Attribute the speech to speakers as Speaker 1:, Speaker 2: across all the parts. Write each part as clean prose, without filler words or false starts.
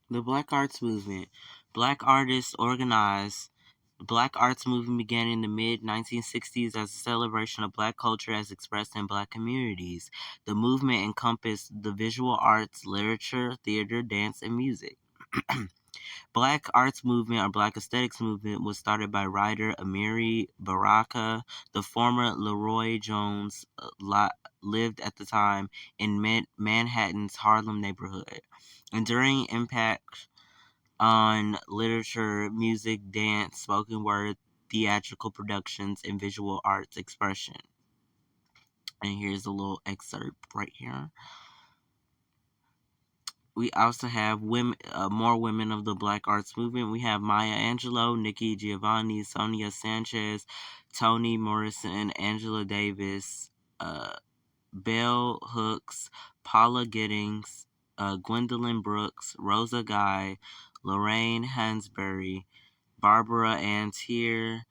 Speaker 1: The Black Arts Movement. Black artists organized. The Black Arts Movement began in the mid-1960s as a celebration of Black culture as expressed in Black communities. The movement encompassed the visual arts, literature, theater, dance, and music. Black Arts Movement or Black Aesthetics Movement was started by writer Amiri Baraka. The former Leroy Jones lived at the time in Manhattan's Harlem neighborhood. Enduring impact on literature, music, dance, spoken word, theatrical productions, and visual arts expression. And here's a little excerpt right here. We also have women, more women of the Black Arts Movement. We have Maya Angelou, Nikki Giovanni, Sonia Sanchez, Toni Morrison, Angela Davis, Bell Hooks, Paula Giddings, Gwendolyn Brooks, Rosa Guy, Lorraine Hansberry, Barbara Ann Tier,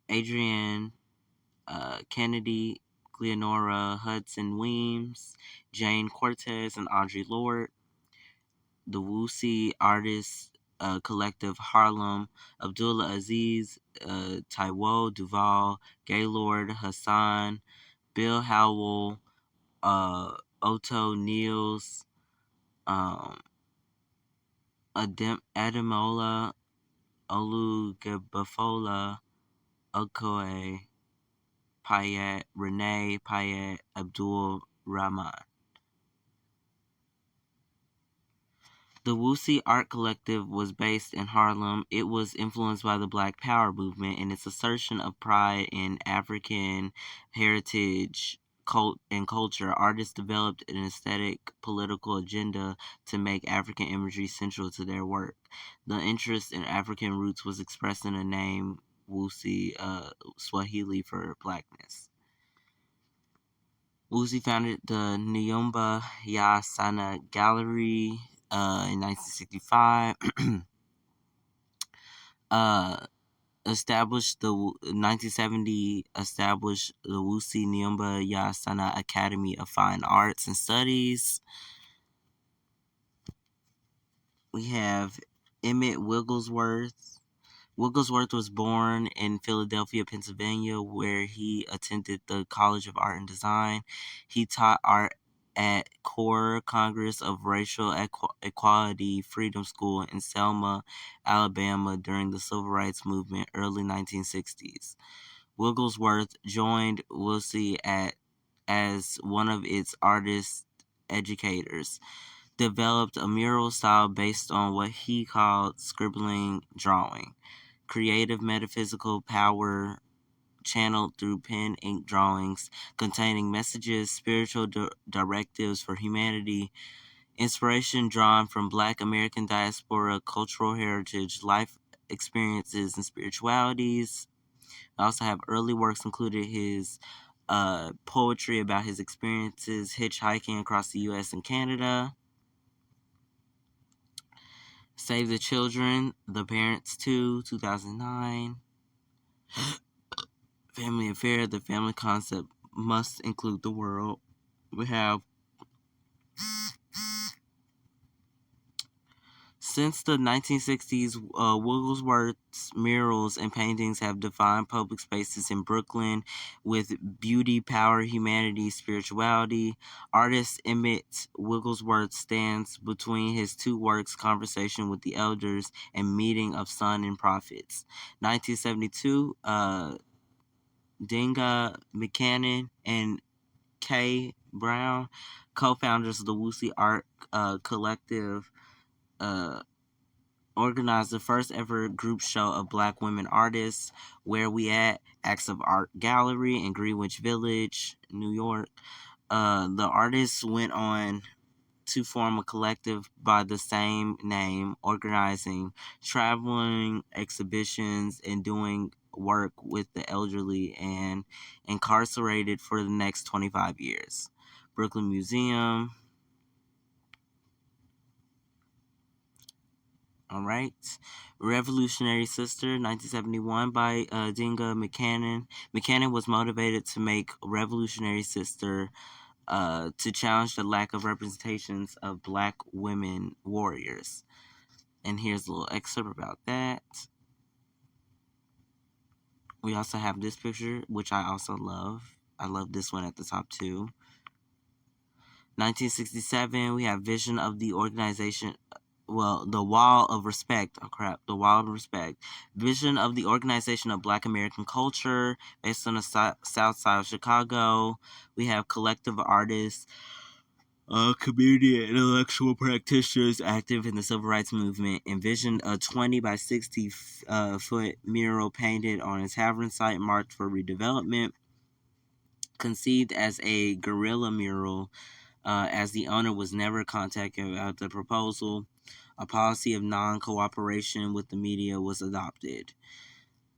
Speaker 1: Adrienne Kennedy, Cleonora Hudson Weems, Jane Cortez, and Audre Lorde. The Woosie Artists Collective Harlem, Abdullah Aziz, Taiwo Duval, Gaylord Hassan, Bill Howell, Otto Niels, um, Ademola Olugebafola, Okoye Payet, Renee Payet, Abdul Rahman. The Woosie Art Collective was based in Harlem. It was influenced by the Black Power movement and its assertion of pride in African heritage and culture. Artists developed an aesthetic political agenda to make African imagery central to their work. The interest in African roots was expressed in the name Woosie, Swahili for blackness. Woosie founded the Nyumba ya Sanaa Gallery in 1965. Established the 1970 established the Woosie Nyumba ya Sanaa Academy of Fine Arts and Studies. We have Emmett Wigglesworth. Wigglesworth was born in Philadelphia, Pennsylvania, where he attended the College of Art and Design. He taught art at Core Congress of Racial Equality Freedom School in Selma, Alabama during the Civil Rights Movement early 1960s. Wigglesworth joined Woosie as one of its artist educators, developed a mural style based on what he called scribbling drawing, creative metaphysical power channeled through pen ink drawings containing messages, spiritual directives for humanity, inspiration drawn from Black American diaspora, cultural heritage, life experiences, and spiritualities. We also have early works included his poetry about his experiences hitchhiking across the U.S. and Canada. Save the Children, The Parents 2, 2009. Family Affair, the family concept must include the world. We have Since the 1960s, Wigglesworth's murals and paintings have defined public spaces in Brooklyn with beauty, power, humanity, spirituality. Artist Emmett Wigglesworth stands between his two works, Conversation with the Elders and Meeting of Sun and Prophets. 1972, Dinga McCannon and Kay Brown, co-founders of the Woosie Art Collective, organized the first ever group show of Black women artists, Where We At, Acts of Art Gallery in Greenwich Village, New York. The artists went on to form a collective by the same name, organizing traveling exhibitions and doing work with the elderly and incarcerated for the next 25 years. Brooklyn Museum. All right. Revolutionary Sister, 1971 by Dinga McCannon. McCannon was motivated to make Revolutionary Sister to challenge the lack of representations of black women warriors. And here's a little excerpt about that. We also have this picture, which I also love. I love this one at the top too. 1967, we have vision of the organization. Well, the Wall of Respect. Oh crap, the Wall of Respect. Vision of the organization of Black American culture based on the South Side of Chicago. We have collective artists, community and intellectual practitioners active in the civil rights movement. Envisioned a 20 by 60 foot mural painted on a tavern site marked for redevelopment. Conceived as a guerrilla mural, as the owner was never contacted about the proposal. A policy of non-cooperation with the media was adopted.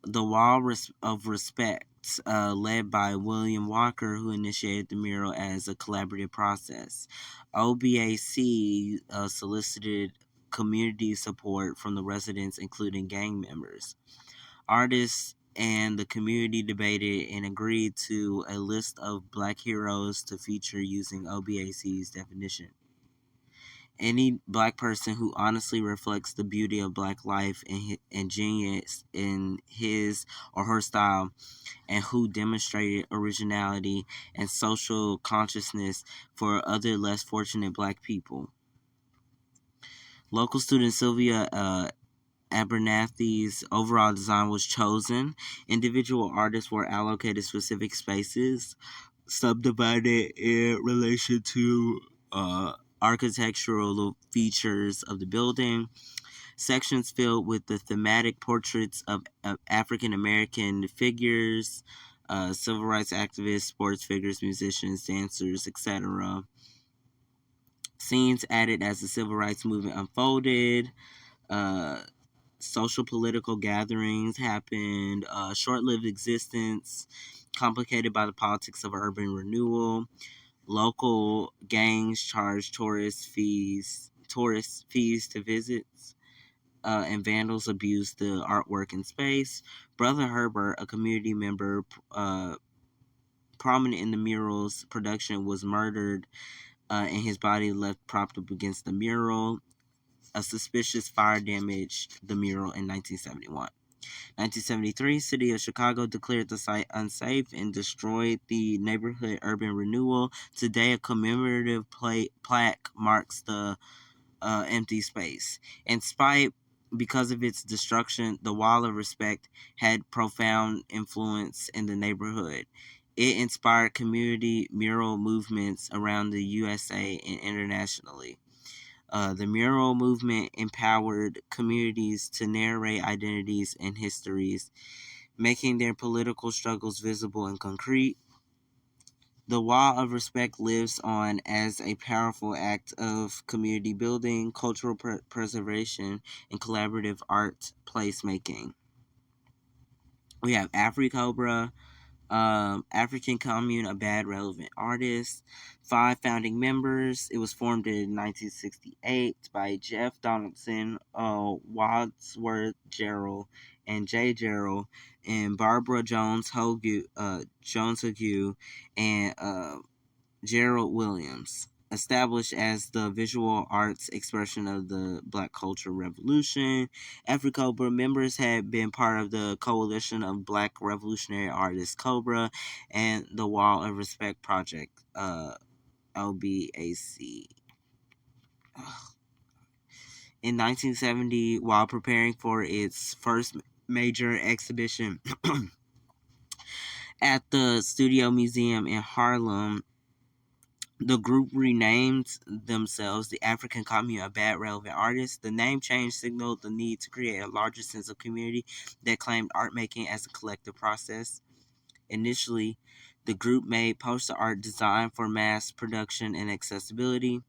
Speaker 1: The Wall of Respect, led by William Walker, who initiated the mural as a collaborative process. OBAC solicited community support from the residents, including gang members. Artists and the community debated and agreed to a list of black heroes to feature using OBAC's definition. Any black person who honestly reflects the beauty of black life and genius in his or her style, and who demonstrated originality and social consciousness for other less fortunate black people. Local student Sylvia Abernathy's overall design was chosen. Individual artists were allocated specific spaces, subdivided in relation to architectural features of the building. Sections filled with the thematic portraits of African American figures, civil rights activists, sports figures, musicians, dancers, etc. Scenes added as the civil rights movement unfolded. Social political gatherings happened. Short-lived existence, complicated by the politics of urban renewal. Local gangs charged tourist fees to visit, and vandals abused the artwork and space. Brother Herbert, a community member prominent in the mural's production, was murdered, and his body left propped up against the mural. A suspicious fire damaged the mural in 1971. 1973, City of Chicago declared the site unsafe and destroyed the neighborhood urban renewal. Today, a commemorative plaque marks the empty space. Because of its destruction, the Wall of Respect had profound influence in the neighborhood. It inspired community mural movements around the USA and internationally. The mural movement empowered communities to narrate identities and histories, making their political struggles visible and concrete. The Wall of Respect lives on as a powerful act of community building, cultural preservation, and collaborative art placemaking. We have AfriCobra, African Commune, a bad relevant artist. 5 founding members. It was formed in 1968 by Jeff Donaldson, Wadsworth Gerald, and Jay Gerald, and Barbara Jones Hogue, and Gerald Williams. Established as the visual arts expression of the Black Culture Revolution, AfriCobra members had been part of the Coalition of Black Revolutionary Artists Cobra and the Wall of Respect Project, LBAC. In 1970, while preparing for its first major exhibition at the Studio Museum in Harlem, the group renamed themselves the African Commune of Bad Relevant Artists. The name change signaled the need to create a larger sense of community that claimed art making as a collective process. Initially, the group made poster art designed for mass production and accessibility.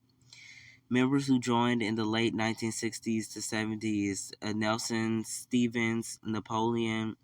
Speaker 1: Members who joined in the late 1960s to 70s, Nelson Stevens, Napoleon